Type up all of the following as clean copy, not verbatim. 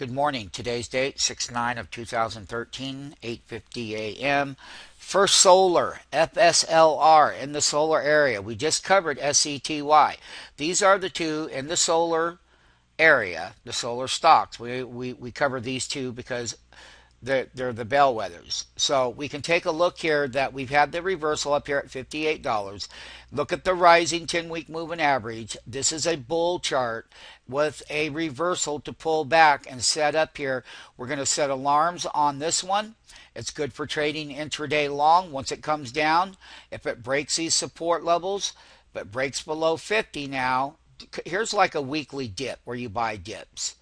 Good morning. Today's date, 6/9 of 2013, 8:50 a.m. First Solar, FSLR in the solar area. We just covered SETY. These are the two in the solar area, the solar stocks. We cover these two because they're the bellwethers. So we can take a look here that we've had the reversal up here at $58. Look at the rising 10-week moving average. This is a bull chart with a reversal to pull back and set up here. We're going to set alarms on this one. It's good for trading intraday long once it comes down. If it breaks these support levels, if it breaks below 50 now, here's like a weekly dip where you buy dips.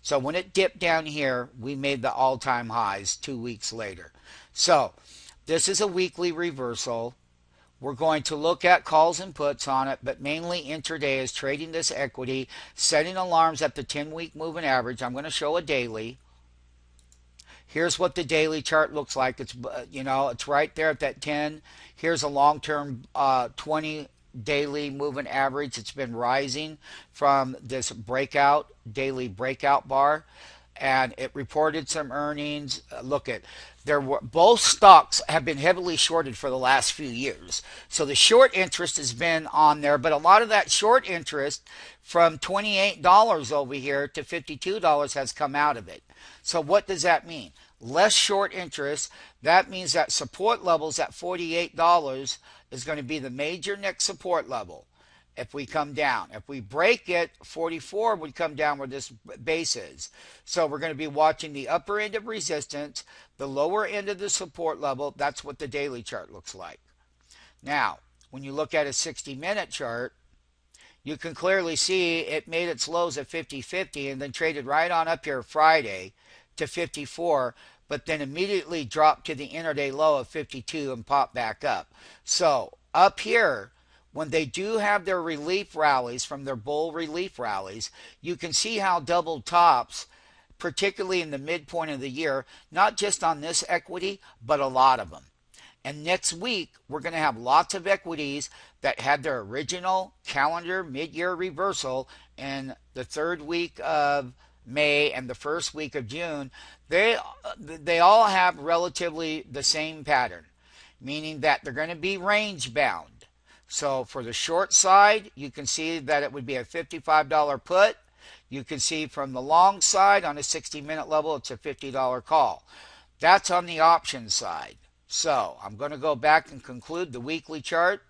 So when it dipped down here, we made the all-time highs 2 weeks later. So this is a weekly reversal. We're going to look at calls and puts on it, but mainly intraday is trading this equity, setting alarms at the 10-week moving average. I'm going to show a daily. Here's what the daily chart looks like. It's it's right there at that 10. Here's a long-term 20 daily moving average. It's been rising from this daily breakout bar, and it reported some earnings. Look at both stocks have been heavily shorted for the last few years, so the short interest has been on there, but a lot of that short interest from $28 over here to $52 has come out of it. So what does that mean? Less short interest. That means that support levels at $48 is going to be the major next support level if we come down. If we break it, 44 would come down where this base is. So we're going to be watching the upper end of resistance, the lower end of the support level. That's what the daily chart looks like. Now, when you look at a 60-minute chart, you can clearly see it made its lows at 50.50 and then traded right on up here Friday to 54, but then immediately dropped to the intraday low of 52 and popped back up. So up here, when they do have their relief rallies from their bull relief rallies, you can see how double tops, particularly in the midpoint of the year, not just on this equity, but a lot of them. And next week, we're going to have lots of equities that had their original calendar mid-year reversal in the third week of May and the first week of June. They all have relatively the same pattern, meaning that they're going to be range bound. So for the short side, you can see that it would be a $55 put. You can see from the long side on a 60-minute level, it's a $50 call. That's on the option side. So I'm going to go back and conclude the weekly chart.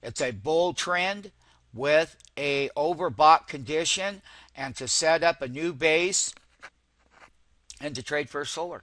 It's a bull trend with a overbought condition, and to set up a new base and to trade First Solar.